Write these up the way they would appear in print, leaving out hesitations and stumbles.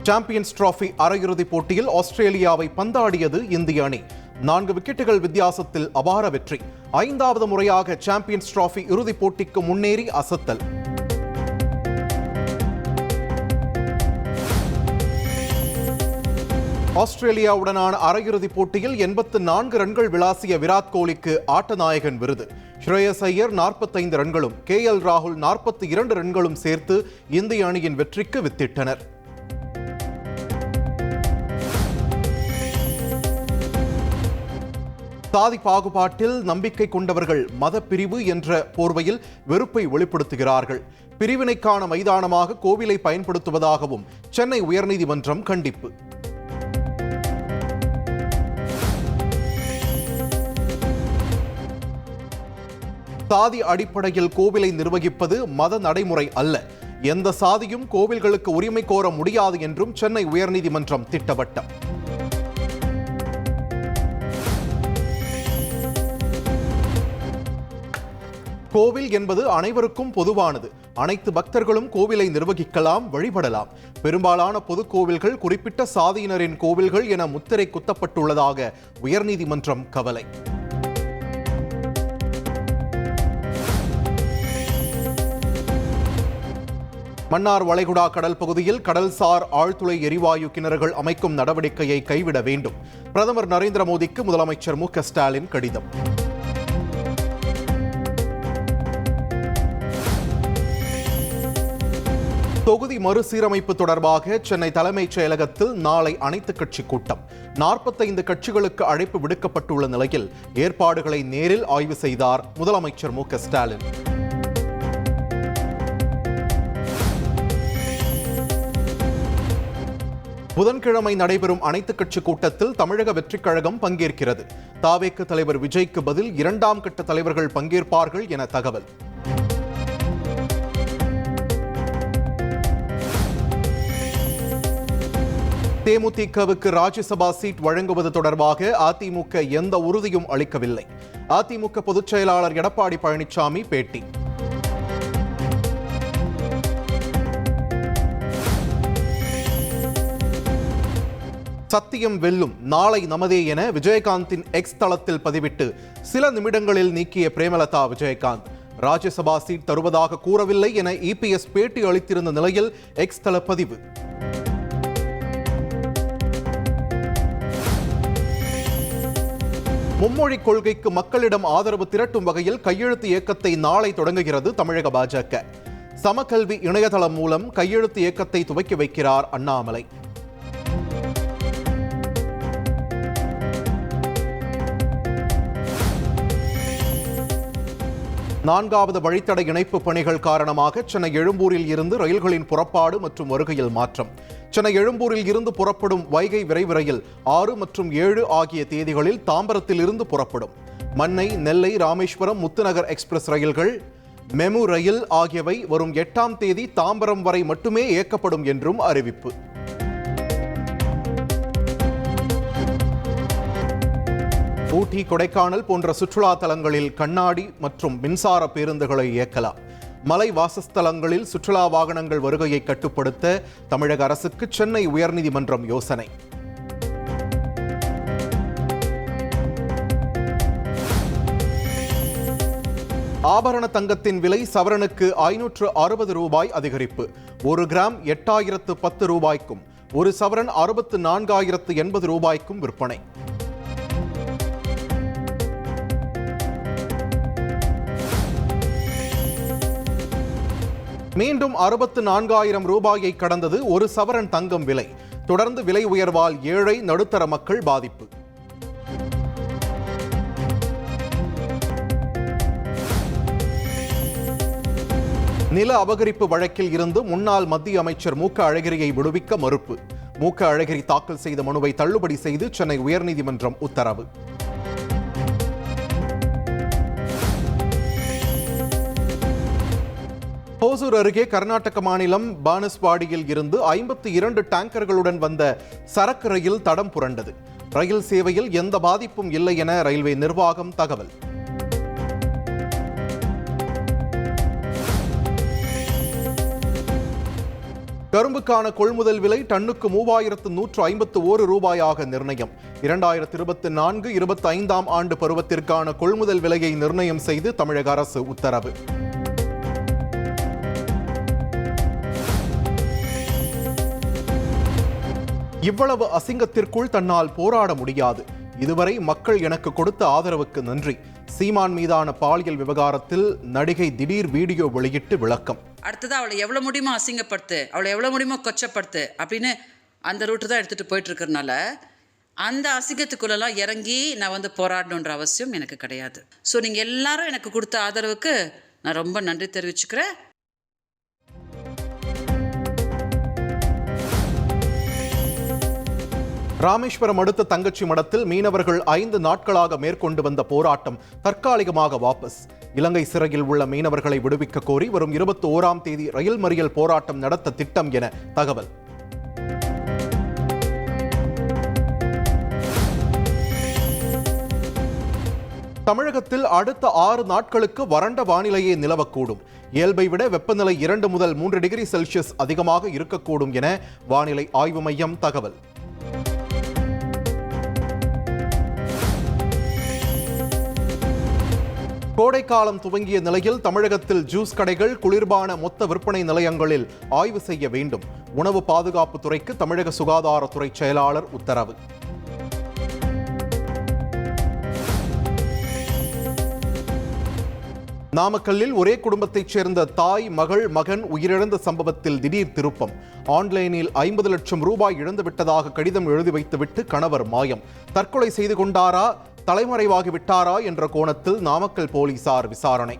Champions trophy அரையிறுதிப் போட்டியில் ஆஸ்திரேலியாவை பந்தாடியது இந்திய அணி. 4 விக்கெட்டுகள் வித்தியாசத்தில் அபார வெற்றி. 5வது முறையாக சாம்பியன்ஸ் டிராபி இறுதிப் போட்டிக்கு முன்னேறி அசத்தல். ஆஸ்திரேலியாவுடனான அரையிறுதிப் போட்டியில் 84 ரன்கள் விளாசிய விராட் கோலிக்கு ஆட்டநாயகன் விருது. ஸ்ரேயஸ் ஐயர் 45 ரன்களும் KL ராகுல் 42 ரன்களும் சேர்த்து இந்திய அணியின் வெற்றிக்கு வித்திட்டனர். சாதி பாகுபாட்டில் நம்பிக்கை கொண்டவர்கள் மதப்பிரிவு என்ற போர்வையில் வெறுப்பை வெளிப்படுத்துகிறார்கள். பிரிவினைக்கான மைதானமாக கோவிலை பயன்படுத்துவதாகவும் சென்னை உயர்நீதிமன்றம் கண்டிப்பு. சாதி அடிப்படையில் கோவிலை நிர்வகிப்பது மத நடைமுறை அல்ல. எந்த சாதியும் கோவில்களுக்கு உரிமை கோர முடியாது என்றும் சென்னை உயர்நீதிமன்றம் திட்டவட்டம். கோவில் என்பது அனைவருக்கும் பொதுவானது. அனைத்து பக்தர்களும் கோவிலை நிர்வகிக்கலாம், வழிபடலாம். பெரும்பாலான பொது கோவில்கள் குறிப்பிட்ட சாதியினரின் கோவில்கள் என முத்திரை குத்தப்பட்டுள்ளதாக உயர்நீதிமன்றம் கவலை. மன்னார் வளைகுடா கடல் பகுதியில் கடல்சார் ஆழ்துளை எரிவாயு கிணறுகள் அமைக்கும் நடவடிக்கையை கைவிட வேண்டும். பிரதமர் நரேந்திர மோடிக்கு முதலமைச்சர் மு க ஸ்டாலின் கடிதம். தொகுதி மறுசீரமைப்பு தொடர்பாக சென்னை தலைமைச் செயலகத்தில் நாளை அனைத்துக் கட்சி கூட்டம். 45 கட்சிகளுக்கு அழைப்பு விடுக்கப்பட்டுள்ள நிலையில் ஏற்பாடுகளை நேரில் ஆய்வு செய்தார் முதலமைச்சர் மு க ஸ்டாலின். புதன்கிழமை நடைபெறும் அனைத்துக் கட்சி கூட்டத்தில் தமிழக வெற்றிக் கழகம் பங்கேற்கிறது. தாவேக்கு தலைவர் விஜய்க்கு பதில் 2ஆம் கட்ட தலைவர்கள் பங்கேற்பார்கள் என தகவல். தேமுதிகவுக்கு ராஜ்யசபா சீட் வழங்குவது தொடர்பாக அதிமுக எந்த உறுதியும் அளிக்கவில்லை. அதிமுக பொதுச் செயலாளர் எடப்பாடி பழனிசாமி பேட்டி. சத்தியம் வெல்லும், நாளை நமதே என விஜயகாந்தின் எக்ஸ் தளத்தில் பதிவிட்டு சில நிமிடங்களில் நீக்கிய பிரேமலதா விஜயகாந்த். ராஜ்யசபா சீட் தருவதாக கூறவில்லை என EPS பேட்டி அளித்திருந்த நிலையில் எக்ஸ் தள பதிவு. மும்மொழி கொள்கைக்கு மக்களிடம் ஆதரவு திரட்டும் வகையில் கையெழுத்து இயக்கத்தை நாளை தொடங்குகிறது தமிழக பாஜக. சமக்கல்வி இணையதளம் மூலம் கையெழுத்து இயக்கத்தை துவக்கி வைக்கிறார் அண்ணாமலை. நான்காவது வழித்தட இணைப்பு பணிகள் காரணமாக சென்னை எழும்பூரில் இருந்து ரயில்களின் புறப்பாடு மற்றும் வருகையில் மாற்றம். சென்னை எழும்பூரில் இருந்து புறப்படும் வைகை விரைவு ரயில் 6 மற்றும் 7 ஆகிய தேதிகளில் தாம்பரத்தில் இருந்து புறப்படும். மன்னை, நெல்லை, ராமேஸ்வரம், முத்துநகர் எக்ஸ்பிரஸ் ரயில்கள், மெமு ரயில் ஆகியவை வரும் 8ஆம் தேதி தாம்பரம் வரை மட்டுமே இயக்கப்படும் என்றும் அறிவிப்பு. ஊட்டி, கொடைக்கானல் போன்ற சுற்றுலா தலங்களில் கண்ணாடி மற்றும் மின்சார பேருந்துகளை இயக்கலாம். மலை வாசஸ்தலங்களில் சுற்றுலா வாகனங்கள் வருகையை கட்டுப்படுத்த தமிழக அரசுக்கு சென்னை உயர்நீதிமன்றம் யோசனை. ஆபரண தங்கத்தின் விலை சவரனுக்கு 560 ரூபாய் அதிகரிப்பு. 1 கிராம் 8010 ரூபாய்க்கும் 1 சவரன் 64,080 ரூபாய்க்கும் விற்பனை. மீண்டும் 64,000 ரூபாயை கடந்தது 1 சவரன் தங்கம் விலை. தொடர்ந்து விலை உயர்வால் ஏழை நடுத்தர மக்கள் பாதிப்பு. நில அபகரிப்பு வழக்கில் இருந்து முன்னாள் மத்திய அமைச்சர் மு க அழகிரியை விடுவிக்க மறுப்பு. மு க அழகிரி தாக்கல் செய்த மனுவை தள்ளுபடி செய்து சென்னை உயர்நீதிமன்றம் உத்தரவு. ஹோசூர் அருகே கர்நாடக மாநிலம் பானஸ்வாடியில் இருந்து 52 டேங்கர்களுடன் வந்த சரக்கு ரயில் தடம் புரண்டது. ரயில் சேவையில் எந்த பாதிப்பும் இல்லை என ரயில்வே நிர்வாகம் தகவல். கரும்புக்கான கொள்முதல் விலை டன்னுக்கு 3151 ரூபாயாக நிர்ணயம். 2024-25 ஆண்டு பருவத்திற்கான கொள்முதல் விலையை நிர்ணயம் செய்து தமிழக அரசு உத்தரவு. இவ்வளவு அசிங்கத்திற்குள் தன்னால் போராட முடியாது. இதுவரை மக்கள் எனக்கு கொடுத்த ஆதரவுக்கு நன்றி. சீமான் மீதான பாலியல் விவகாரத்தில் நடிகை திடீர் வீடியோ வெளியிட்டு விளக்கம். அடுத்தது அவளை எவ்வளோ முடியுமோ அசிங்கப்படுத்து, அவளை எவ்வளோ முடியுமோ கொச்சப்படுத்து அப்படின்னு அந்த ரூட்டு தான் எடுத்துகிட்டு போயிட்டு இருக்கிறனால அந்த அசிங்கத்துக்குள்ளெல்லாம் இறங்கி நான் போராடணுன்ற அவசியம் எனக்கு கிடையாது. ஸோ நீங்கள் எல்லாரும் எனக்கு கொடுத்த ஆதரவுக்கு நான் ரொம்ப நன்றி தெரிவிச்சுக்கிறேன். ராமேஸ்வரம் அடுத்த தங்கச்சி மடத்தில் மீனவர்கள் 5 நாட்களாக மேற்கொண்டு வந்த போராட்டம் தற்காலிகமாக வாபஸ். இலங்கை சிறையில் உள்ள மீனவர்களை விடுவிக்க கோரி வரும் 21ஆம் தேதி ரயில் மறியல் போராட்டம் நடத்த திட்டம் என தகவல். தமிழகத்தில் அடுத்த 6 நாட்களுக்கு வறண்ட வானிலையே நிலவக்கூடும். இயல்பை விட வெப்பநிலை 2 முதல் 3 டிகிரி செல்சியஸ் அதிகமாக இருக்கக்கூடும் என வானிலை ஆய்வு மையம் தகவல். கோடைக்காலம் துவங்கிய நிலையில் தமிழகத்தில் ஜூஸ் கடைகள், குளிர்பான மொத்த விற்பனை நிலையங்களில் ஆய்வு செய்ய வேண்டும். உணவு பாதுகாப்பு துறைக்கு தமிழக சுகாதாரத்துறை செயலாளர் உத்தரவு. நாமக்கல்லில் ஒரே குடும்பத்தைச் சேர்ந்த தாய், மகள், மகன் உயிரிழந்த சம்பவத்தில் திடீர் திருப்பம். ஆன்லைனில் 50 லட்சம் ரூபாய் இழந்துவிட்டதாக கடிதம் எழுதி வைத்துவிட்டு கணவர் மாயம். தற்கொலை செய்து கொண்டாரா, தலைமறைவாகி விட்டாரா என்ற கோணத்தில் நாமக்கல் போலீசார் விசாரணை.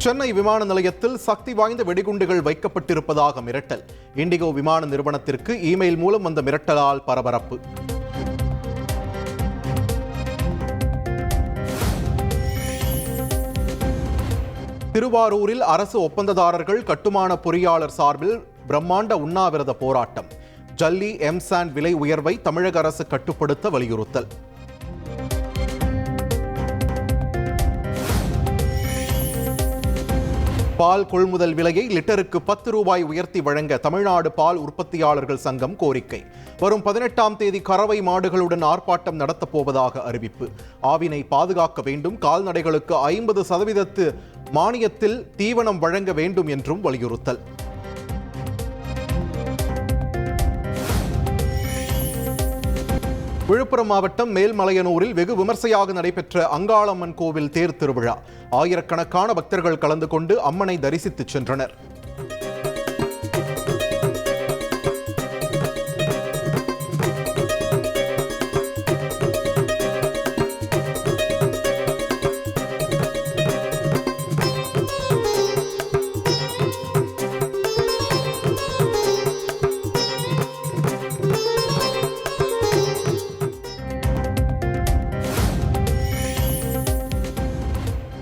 சென்னை விமான நிலையத்தில் சக்தி வாய்ந்த வெடிகுண்டுகள் வைக்கப்பட்டிருப்பதாக மிரட்டல். இண்டிகோ விமான நிறுவனத்திற்கு இமெயில் மூலம் வந்த மிரட்டலால் பரபரப்பு. திருவாரூரில் அரசு ஒப்பந்ததாரர்கள் கட்டுமான பொறியாளர் சார்பில் பிரம்மாண்ட உண்ணாவிரத போராட்டம். ஜல்லி, எம்சாண்ட் விலை உயர்வை தமிழக அரசு கட்டுப்படுத்த வலியுறுத்தல். பால் கொள்முதல் விலையை லிட்டருக்கு 10 ரூபாய் உயர்த்தி வழங்க தமிழ்நாடு பால் உற்பத்தியாளர்கள் சங்கம் கோரிக்கை. வரும் 18ஆம் தேதி கறவை மாடுகளுடன் ஆர்ப்பாட்டம் நடத்தப் போவதாக அறிவிப்பு. ஆவினை பாதுகாக்க வேண்டும், கால்நடைகளுக்கு 50% மானியத்தில் தீவனம் வழங்க வேண்டும் என்றும் வலியுறுத்தல். விழுப்புரம் மாவட்டம் மேல்மலையனூரில் வெகு விமர்சையாக நடைபெற்ற அங்காளம்மன் கோவில் தேர் திருவிழா. ஆயிரக்கணக்கான பக்தர்கள் கலந்து கொண்டு அம்மனை தரிசித்து சென்றனர்.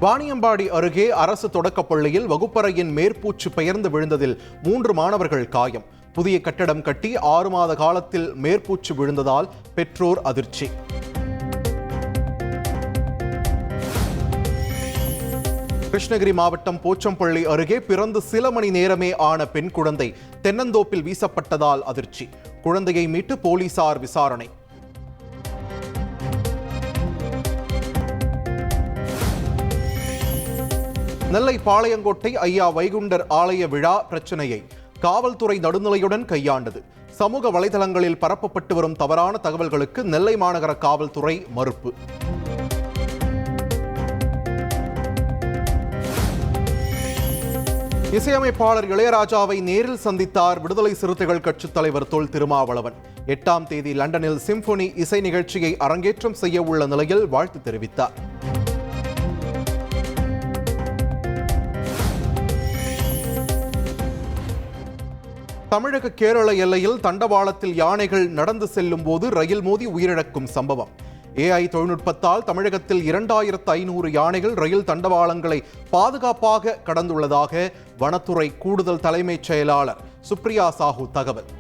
வாணியம்பாடி அருகே அரசு தொடக்கப்பள்ளியில் வகுப்பறையின் மேற்பூச்சு பெயர்ந்து விழுந்ததில் 3 மாணவர்கள் காயம். புதிய கட்டடம் கட்டி 6 மாத காலத்தில் மேற்பூச்சு விழுந்ததால் பெற்றோர் அதிர்ச்சி. கிருஷ்ணகிரி மாவட்டம் போச்சம்பள்ளி அருகே பிறந்து சில மணி நேரமே ஆன பெண் குழந்தை தென்னந்தோப்பில் வீசப்பட்டதால் அதிர்ச்சி. குழந்தையை மீட்டு போலீசார் விசாரணை. நெல்லை பாளையங்கோட்டை ஐயா வைகுண்டர் ஆலய விழா பிரச்சனையை காவல்துறை நடுநிலையுடன் கையாண்டது. சமூக வலைதளங்களில் பரப்பப்பட்டு வரும் தவறான தகவல்களுக்கு நெல்லை மாநகர காவல்துறை மறுப்பு. இசையமைப்பாளர் இளையராஜாவை நேரில் சந்தித்தார் விடுதலை சிறுத்தைகள் கட்சித் தலைவர் தொல் திருமாவளவன். 8ஆம் தேதி லண்டனில் சிம்பொனி இசை நிகழ்ச்சியை அரங்கேற்றம் செய்ய உள்ள நிலையில் வாழ்த்து தெரிவித்தார். தமிழக கேரள எல்லையில் தண்டவாளத்தில் யானைகள் நடந்து செல்லும் போது ரயில் மோதி உயிரிழக்கும் சம்பவம். AI தொழில்நுட்பத்தால் தமிழகத்தில் 2500 யானைகள் ரயில் தண்டவாளங்களை பாதுகாப்பாக கடந்துள்ளதாக வனத்துறை கூடுதல் தலைமைச் செயலாளர் சுப்ரியா சாஹூ தகவல்.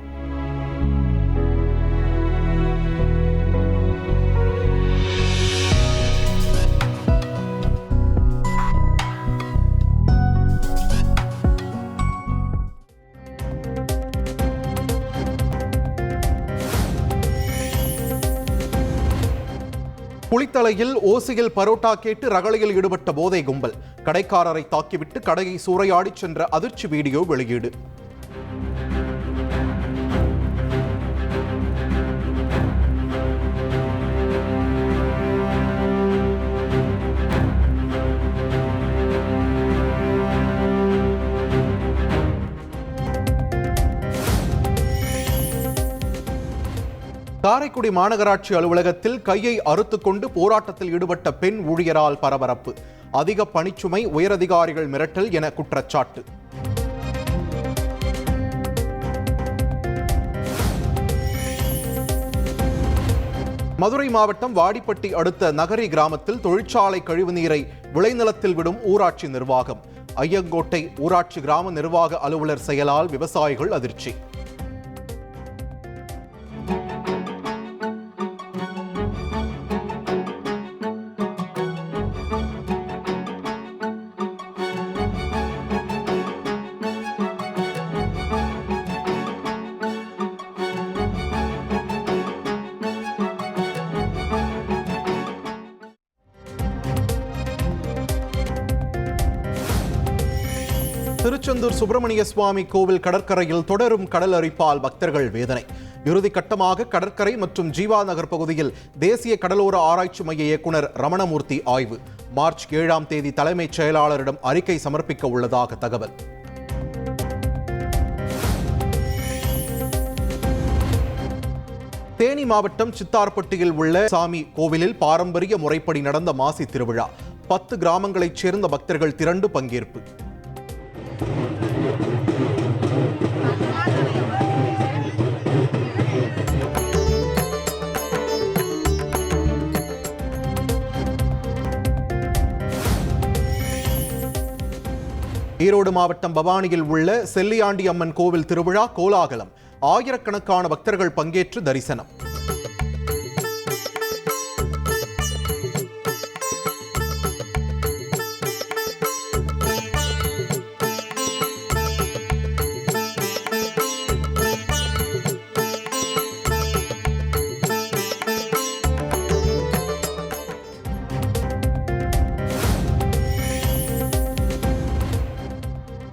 குளித்தலையில் ஓசியில் பரோட்டா கேட்டு ரகளையில் ஈடுபட்ட போதை கும்பல் கடைக்காரரை தாக்கிவிட்டு கடையை சூறையாடி சென்ற அதிர்ச்சி வீடியோ வெளியீடு. காரைக்குடி மாநகராட்சி அலுவலகத்தில் கையை அறுத்துக்கொண்டு போராட்டத்தில் ஈடுபட்ட பெண் ஊழியரால் பரபரப்பு. அதிக பணிச்சுமை, உயரதிகாரிகள் மிரட்டல் என குற்றச்சாட்டு. மதுரை மாவட்டம் வாடிப்பட்டி அடுத்த நகரி கிராமத்தில் தொழிற்சாலை கழிவுநீரை விளைநிலத்தில் விடும் ஊராட்சி நிர்வாகம். ஐயங்கோட்டை ஊராட்சி கிராம நிர்வாக அலுவலர் செயலால் விவசாயிகள் அதிர்ச்சி. திருச்செந்தூர் சுப்பிரமணிய சுவாமி கோவில் கடற்கரையில் தொடரும் கடல் அரிப்பால் பக்தர்கள் வேதனை. இறுதி கட்டமாக கடற்கரை மற்றும் ஜீவா நகர் பகுதியில் தேசிய கடலோர ஆராய்ச்சி மைய இயக்குனர் ரமணமூர்த்தி ஆய்வு. மார்ச் 7ஆம் தேதி தலைமைச் செயலாளரிடம் அறிக்கை சமர்ப்பிக்க உள்ளதாக தகவல். தேனி மாவட்டம் சித்தார்பட்டியில் உள்ள சாமி கோவிலில் பாரம்பரிய முறைப்படி நடந்த மாசி திருவிழா. 10 கிராமங்களைச் சேர்ந்த பக்தர்கள் திரண்டு பங்கேற்பு. ஈரோடு மாவட்டம் பவானியில் உள்ள செல்லியாண்டி அம்மன் கோவில் திருவிழா கோலாகலம். ஆயிரக்கணக்கான பக்தர்கள் பங்கேற்று தரிசனம்.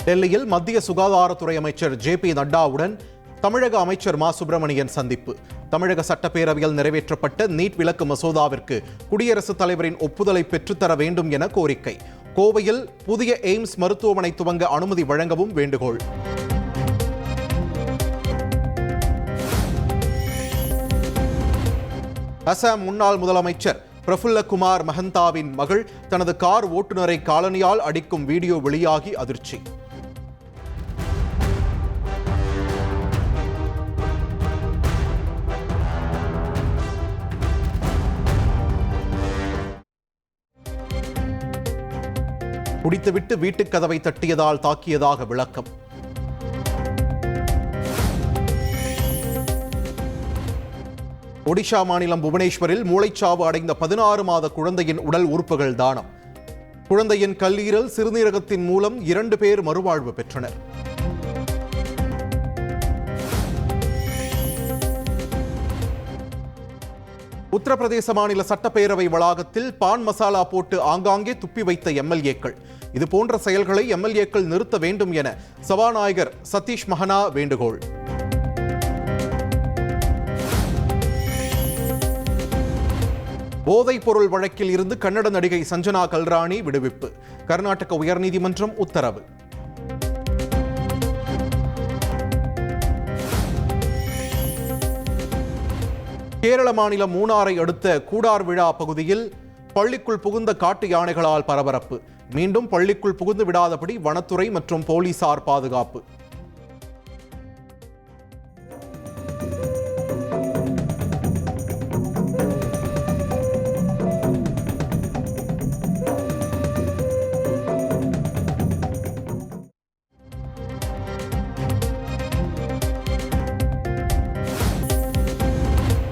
டெல்லியில் மத்திய சுகாதாரத்துறை அமைச்சர் JP நட்டாவுடன் தமிழக அமைச்சர் மா சுப்பிரமணியன் சந்திப்பு. தமிழக சட்டப்பேரவையில் நிறைவேற்றப்பட்ட நீட் விலக்கு மசோதாவிற்கு குடியரசுத் தலைவரின் ஒப்புதலை பெற்றுத்தர வேண்டும் என கோரிக்கை. கோவையில் புதிய எய்ம்ஸ் மருத்துவமனை துவங்க அனுமதி வழங்கவும் வேண்டுகோள். அசாம் முன்னாள் முதலமைச்சர் பிரஃபுல்லகுமார் மஹந்தாவின் மகள் தனது கார் ஓட்டுநரை காலணியால் அடிக்கும் வீடியோ வெளியாகி அதிர்ச்சி. குடித்துவிட்டு வீட்டுக் கதவை தட்டியதால் தாக்கியதாக விளக்கம். ஒடிஷா மாநிலம் புவனேஸ்வரில் மூளைச்சாவு அடைந்த 16 மாத குழந்தையின் உடல் உறுப்புகள் தானம். குழந்தையின் கல்லீரல், சிறுநீரகத்தின் மூலம் 2 பேர் மறுவாழ்வு பெற்றனர். உத்தரப்பிரதேச மாநில சட்டப்பேரவை வளாகத்தில் பான் மசாலா போட்டு ஆங்காங்கே துப்பி வைத்த எம்எல்ஏக்கள். இதுபோன்ற செயல்களை எம்எல்ஏக்கள் நிறுத்த வேண்டும் என சபாநாயகர் சதீஷ் மஹனா வேண்டுகோள். போதைப் பொருள் வழக்கில் இருந்து கன்னட நடிகை சஞ்சனா கல்ராணி விடுவிப்பு. கர்நாடக உயர்நீதிமன்றம் உத்தரவு. கேரள மாநிலம் மூணாரை அடுத்த கூடார் விழா பகுதியில் பள்ளிக்குள் புகுந்த காட்டு யானைகளால் பரபரப்பு. மீண்டும் பள்ளிக்குள் புகுந்து விடாதபடி வனத்துறை மற்றும் போலீசார் பாதுகாப்பு.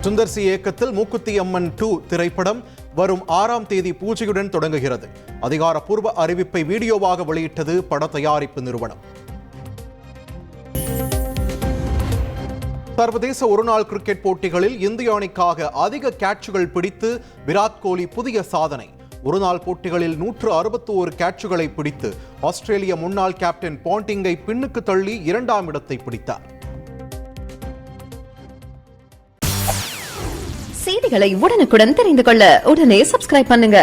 சுந்தர் சி இயக்கத்தில் மூக்குத்தி அம்மன் 2 திரைப்படம் வரும் 6ஆம் தேதி பூஜையுடன் தொடங்குகிறது. அதிகாரப்பூர்வ அறிவிப்பை வீடியோவாக வெளியிட்டது பட தயாரிப்பு நிறுவனம். சர்வதேச ஒருநாள் கிரிக்கெட் போட்டிகளில் இந்திய அணிக்காக அதிக கேட்சுகள் பிடித்து விராட் கோலி புதிய சாதனை. ஒருநாள் போட்டிகளில் 161 கேட்சுகளை பிடித்து ஆஸ்திரேலிய முன்னாள் கேப்டன் பாண்டிங்கை பின்னுக்கு தள்ளி 2ஆம் இடத்தை பிடித்தார். செய்திகளை உடனுக்குடன் தெரிந்து கொள்ள உடனே சப்ஸ்கிரைப் பண்ணுங்க.